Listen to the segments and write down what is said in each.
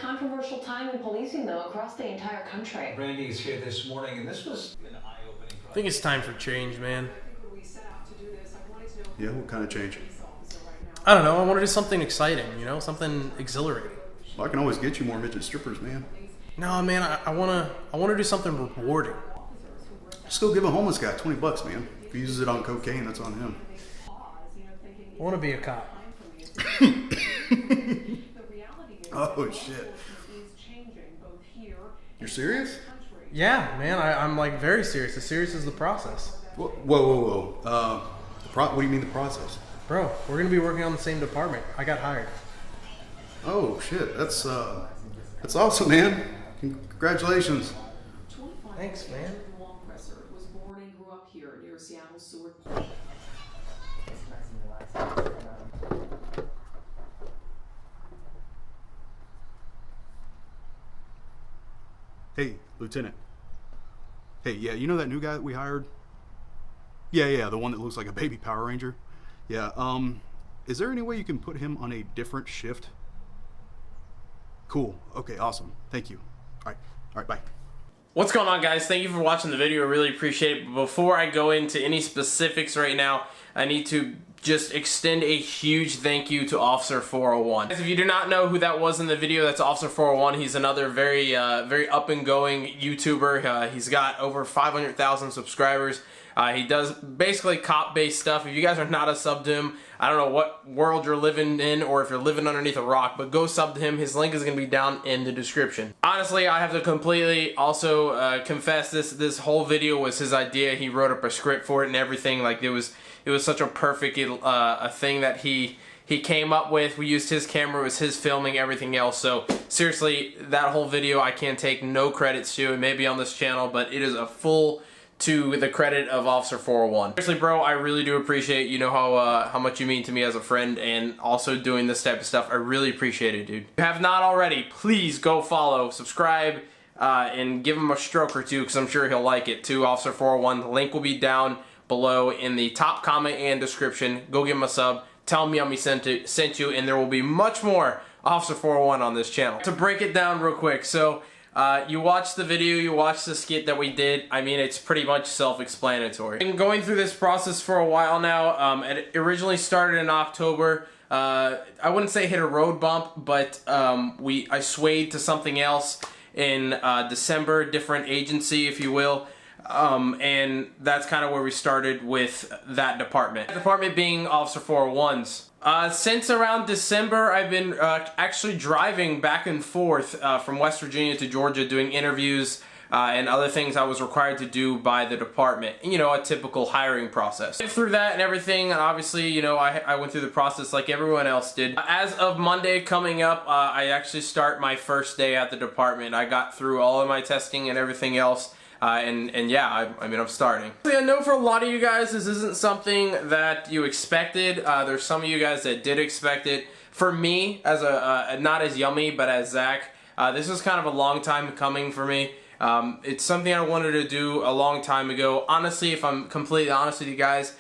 controversial time in policing, though, across the entire country. Randy is here this morning, and this was an eye-opening. I think it's time for change, man. Yeah, what kind of change? I don't know. I want to do something exciting, you know, something exhilarating. Well, I can always get you more midget strippers, man. No, man, I wanna do something rewarding. Just go give a homeless guy $20, man. If he uses it on cocaine, that's on him. I want to be a cop. Oh shit! You're serious? Yeah, man, I'm like very serious. As serious as the process. Whoa, whoa, whoa! What do you mean the process? Bro, we're gonna be working on the same department. I got hired. Oh shit! That's awesome, man. Congratulations. Thanks, man. Was born and grew up here near Seattle's Seward. Hey, Lieutenant. Hey, yeah, you know that new guy that we hired? Yeah, the one that looks like a baby Power Ranger. Yeah, is there any way you can put him on a different shift? Cool. Okay, awesome. Thank you. All right, bye. What's going on, guys? Thank you for watching the video. I really appreciate it. But before I go into any specifics right now, I need to just extend a huge thank you to Officer401. If you do not know who that was in the video, that's Officer401. He's another very up and going YouTuber. He's got over 500,000 subscribers. He does basically cop-based stuff. If you guys are not a sub to him, I don't know what world you're living in or if you're living underneath a rock, but go sub to him. His link is going to be down in the description. Honestly, I have to completely also confess this whole video was his idea. He wrote up a script for it and everything. Like it was such a perfect a thing that he came up with. We used his camera, it was his filming, everything else. So seriously, that whole video I can't take no credits to. It may be on this channel, but it is a full to the credit of Officer401. Seriously, bro, I really do appreciate, you know, how much you mean to me as a friend, and also doing this type of stuff. I really appreciate it, dude. If you have not already, please go follow, subscribe, and give him a stroke or two, because I'm sure he'll like it, to Officer401. The link will be down below in the top comment and description. Go give him a sub. Tell him Yummy sent you, and there will be much more Officer401 on this channel. To break it down real quick, so you watched the video, you watched the skit that we did. I mean, it's pretty much self-explanatory. I've been going through this process for a while now. It originally started in October. I wouldn't say hit a road bump, but I swayed to something else in December, different agency, if you will. And that's kind of where we started with that department. The department being Officer401's. Since around December, I've been actually driving back and forth from West Virginia to Georgia doing interviews and other things I was required to do by the department. You know, a typical hiring process. Went through that and everything, and obviously, you know, I went through the process like everyone else did. As of Monday coming up, I actually start my first day at the department. I got through all of my testing and everything else. And yeah, I mean, I'm starting. I know for a lot of you guys, this isn't something that you expected. There's some of you guys that did expect it. For me, as not as Yummy, but as Zach, this was kind of a long time coming for me. It's something I wanted to do a long time ago. Honestly, if I'm completely honest with you guys,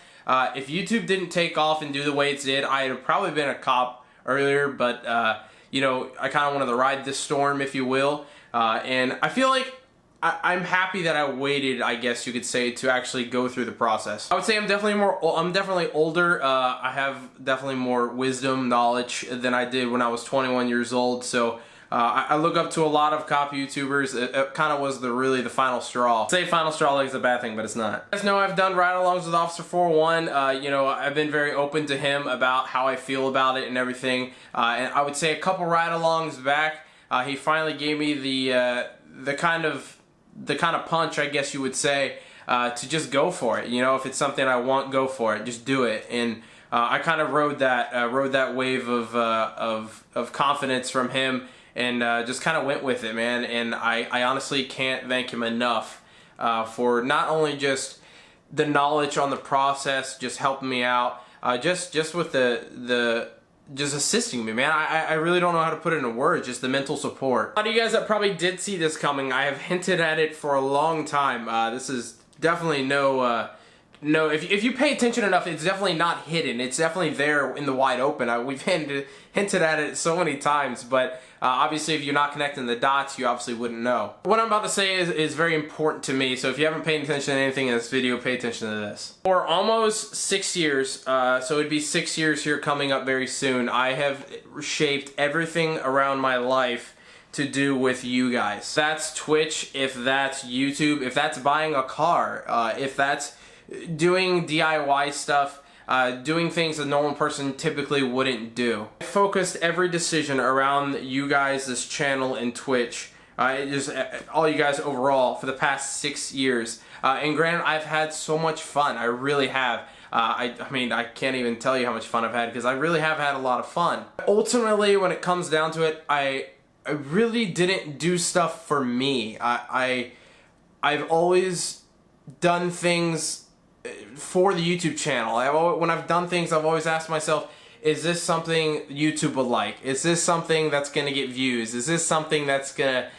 if YouTube didn't take off and do the way it did, I had probably been a cop earlier, but, you know, I kind of wanted to ride this storm, if you will. And I feel like I'm happy that I waited, I guess you could say, to actually go through the process. I would say I'm definitely older. I have definitely more wisdom, knowledge than I did when I was 21 years old. So I look up to a lot of cop YouTubers. It kind of was really the final straw. I say final straw like it's a bad thing, but it's not. You guys know I've done ride-alongs with Officer401. You know, I've been very open to him about how I feel about it and everything. And I would say a couple ride-alongs back, he finally gave me the kind of punch, I guess you would say, to just go for it. You know, if it's something I want, go for it. Just do it. And I kind of rode that wave of confidence from him, and just kind of went with it, man. And I honestly can't thank him enough for not only just the knowledge on the process, just helping me out, just with just assisting me, man. I really don't know how to put it into words, just the mental support. A lot of you guys that probably did see this coming, I have hinted at it for a long time. This is definitely no know, if you pay attention enough, it's definitely not hidden. It's definitely there in the wide open. We've hinted at it so many times, but obviously if you're not connecting the dots, you obviously wouldn't know. What I'm about to say is very important to me, so if you haven't paid attention to anything in this video, pay attention to this. For almost 6 years, so it'd be 6 years here coming up very soon, I have shaped everything around my life to do with you guys. If that's Twitch, if that's YouTube, if that's buying a car, if that's doing DIY stuff, doing things a normal person typically wouldn't do. I focused every decision around you guys, this channel, and Twitch, just all you guys overall for the past 6 years. And granted, I've had so much fun. I really have. I mean, I can't even tell you how much fun I've had because I really have had a lot of fun. Ultimately, when it comes down to it, I really didn't do stuff for me. I've always done things for the YouTube channel. When I've done things, I've always asked myself, is this something YouTube would like? Is this something that's gonna get views? Is this something that's gonna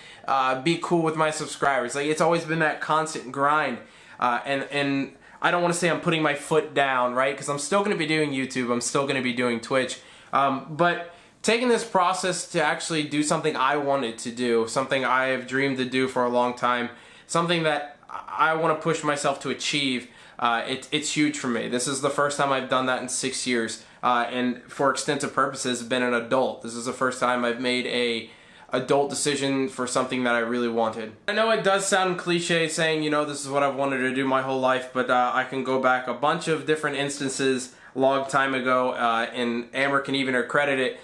be cool with my subscribers? Like, it's always been that constant grind, and I don't want to say I'm putting my foot down, right? Because I'm still gonna be doing YouTube, I'm still gonna be doing Twitch, but taking this process to actually do something I wanted to do, something I have dreamed to do for a long time, something that I want to push myself to achieve, it's huge for me. This is the first time I've done that in 6 years, and for extensive purposes, been an adult. This is the first time I've made a adult decision for something that I really wanted. I know it does sound cliche saying, you know, this is what I've wanted to do my whole life, but I can go back a bunch of different instances a long time ago, and Amber can even accredit it.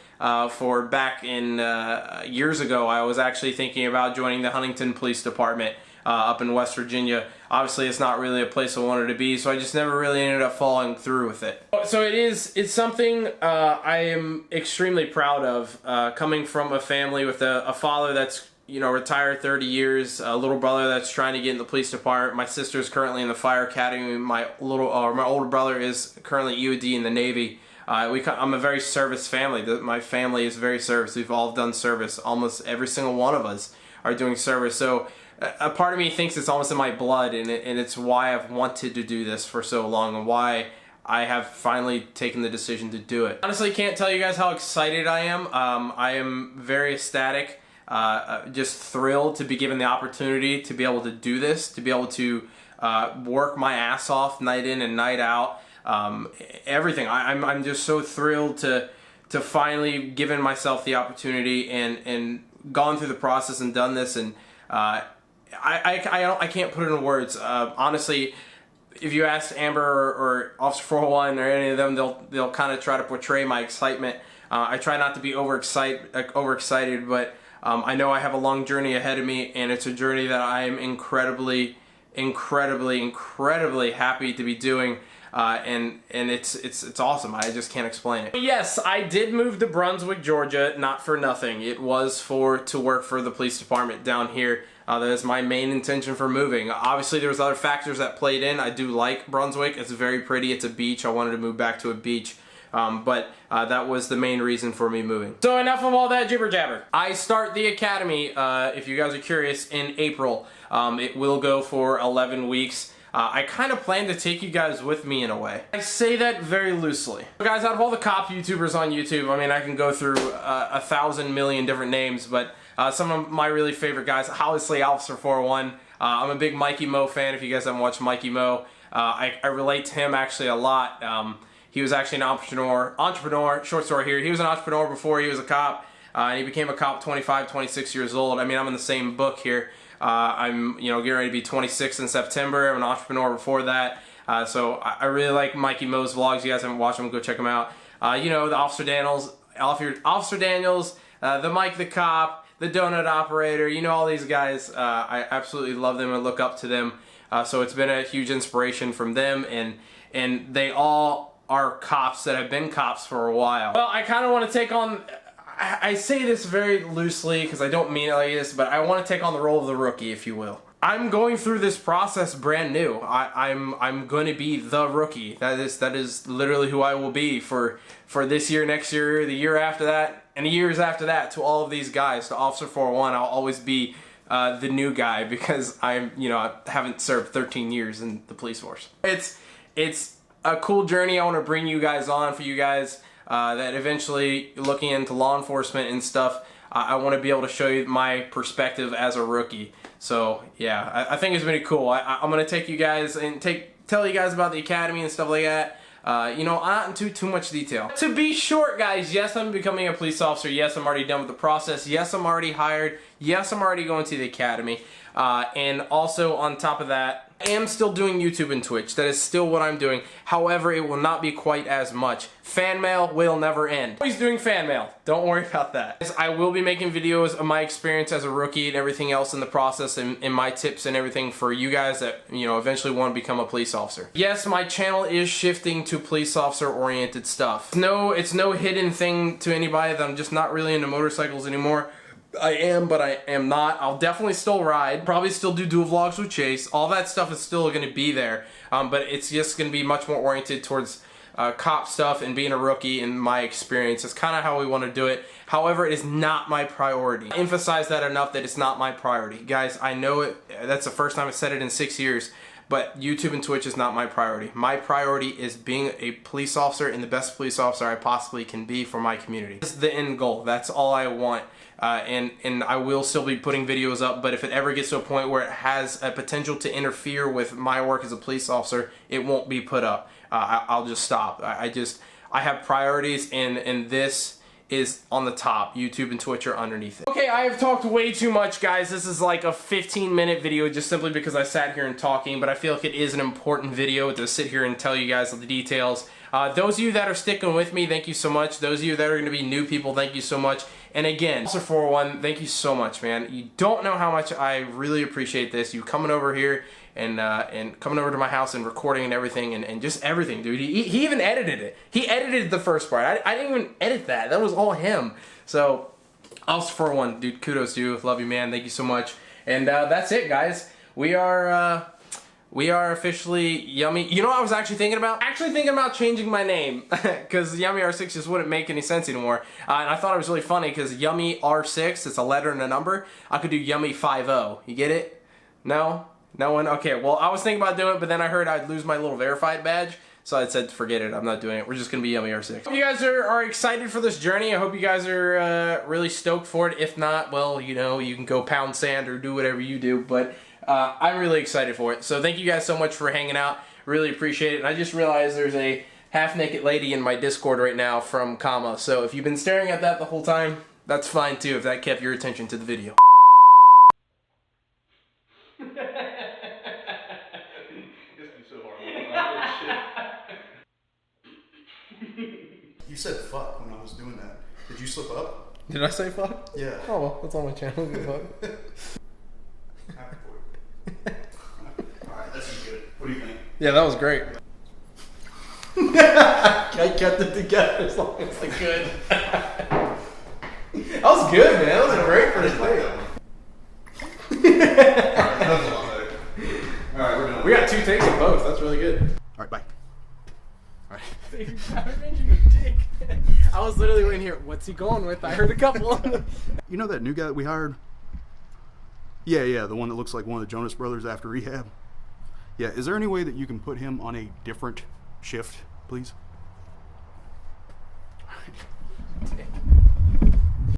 For back in years ago, I was actually thinking about joining the Huntington Police Department up in West Virginia. Obviously, it's not really a place I wanted to be, so I just never really ended up following through with it. So it's something I am extremely proud of, coming from a family with a father that's, you know, retired 30 years, a little brother that's trying to get in the police department. My sister's currently in the fire academy. My older brother is currently EOD in the Navy. I'm a very service family. My family is very service. We've all done service. Almost every single one of us are doing service. So a part of me thinks it's almost in my blood, and it's why I've wanted to do this for so long, and why I have finally taken the decision to do it. Honestly, can't tell you guys how excited I am. I am very ecstatic, just thrilled to be given the opportunity to be able to do this, to be able to work my ass off night in and night out. Everything. I'm just so thrilled to finally given myself the opportunity and gone through the process and done this, and I can't put it in words. Honestly, if you ask Amber or Officer 401 or any of them, they'll kind of try to portray my excitement. I try not to be overexcited, but I know I have a long journey ahead of me, and it's a journey that I am incredibly happy to be doing. And it's awesome. I just can't explain it. Yes, I did move to Brunswick, Georgia, not for nothing. It was to work for the police department down here. That is my main intention for moving. Obviously, there was other factors that played in. I do like Brunswick. It's very pretty. It's a beach. I wanted to move back to a beach. But that was the main reason for me moving. So enough of all that jibber jabber. I start the academy, if you guys are curious, in April. It will go for 11 weeks. I kind of plan to take you guys with me in a way. I say that very loosely. Guys, out of all the cop YouTubers on YouTube, I mean, I can go through 1,000 million different names, but some of my really favorite guys, obviously Officer401. I'm a big Mikey Mo fan, if you guys haven't watched Mikey Mo. I relate to him actually a lot. He was actually an entrepreneur, short story here. He was an entrepreneur before he was a cop, and he became a cop 25, 26 years old. I mean, I'm in the same book here. I'm, you know, getting ready to be 26 in September. I'm an entrepreneur before that. So I really like Mikey Mo's vlogs. You guys haven't watched them, go check them out. You know, the Officer Daniels, the Mike the Cop, the Donut Operator, you know, all these guys. I absolutely love them and look up to them. So it's been a huge inspiration from them, and they all are cops that have been cops for a while. Well, I kind of want to take on, I say this very loosely because I don't mean it like this, but I want to take on the role of the rookie, if you will. I'm going through this process brand new. I'm going to be the rookie. That is literally who I will be for this year, next year, the year after that, and the years after that. To all of these guys, to Officer401, I'll always be the new guy because I haven't served 13 years in the police force. it's a cool journey I want to bring you guys on for you guys that eventually looking into law enforcement and stuff. I want to be able to show you my perspective as a rookie. So yeah, I think it's really cool. I'm gonna take you guys and tell you guys about the academy and stuff like that. You know, not into too much detail. To be short, guys, yes, I'm becoming a police officer. Yes, I'm already done with the process. Yes, I'm already hired. Yes, I'm already going to the academy. And also on top of that, I am still doing YouTube and Twitch. That is still what I'm doing. However, it will not be quite as much. FanMail will never end. Always doing FanMail. Don't worry about that. I will be making videos of my experience as a rookie and everything else in the process and my tips and everything for you guys that, you know, eventually want to become a police officer. Yes, my channel is shifting to police officer oriented stuff. No, it's no hidden thing to anybody that I'm just not really into motorcycles anymore. I am, but I am not. I'll definitely still ride. Probably still do dual vlogs with Chase. All that stuff is still going to be there. But it's just going to be much more oriented towards cop stuff and being a rookie in my experience. It's kind of how we want to do it. However, it is not my priority. I emphasize that enough that it's not my priority. Guys, I know it. That's the first time I said it in 6 years. But YouTube and Twitch is not my priority. My priority is being a police officer and the best police officer I possibly can be for my community. This is the end goal. That's all I want. And I will still be putting videos up, but if it ever gets to a point where it has a potential to interfere with my work as a police officer, it won't be put up. I'll just stop. I have priorities, and this is on the top. YouTube and Twitch are underneath it. Okay, I have talked way too much, guys. This is like a 15-minute video just simply because I sat here and talking, but I feel like it is an important video to sit here and tell you guys the details. Those of you that are sticking with me, thank you so much. Those of you that are going to be new people, thank you so much. And again, Officer401, thank you so much, man. You don't know how much I really appreciate this. You coming over here and coming over to my house and recording and everything and just everything, dude. He even edited it. He edited the first part. I didn't even edit that. That was all him. So, Officer401, dude, kudos to you. Love you, man. Thank you so much. And that's it, guys. We are officially Yummy. You know what I was actually thinking about? Actually thinking about changing my name because Yummy R6 just wouldn't make any sense anymore. And I thought it was really funny because Yummy R6, it's a letter and a number. I could do Yummy 50. You get it? No? No one? Okay, well, I was thinking about doing it, but then I heard I'd lose my little verified badge. So I said, forget it. I'm not doing it. We're just going to be Yummy R6. Hope you guys are excited for this journey. I hope you guys are really stoked for it. If not, well, you know, you can go pound sand or do whatever you do. But I'm really excited for it. So thank you guys so much for hanging out. Really appreciate it. And I just realized there's a half-naked lady in my Discord right now from Kama. So if you've been staring at that the whole time, that's fine too if that kept your attention to the video. You said fuck when I was doing that. Did you slip up? Did I say fuck? Yeah. Oh, well, that's on my channel. Good fuck. Alright, that's good. What do you think? Yeah, that was great. I kept it together as long as I could. That was good, man. That was a great first take. Alright, we're done. We got 2 takes of both. That's really good. Alright, bye. Alright. I was literally waiting here. What's he going with? I heard a couple. You know that new guy that we hired? Yeah, the one that looks like one of the Jonas Brothers after rehab. Yeah, is there any way that you can put him on a different shift, please?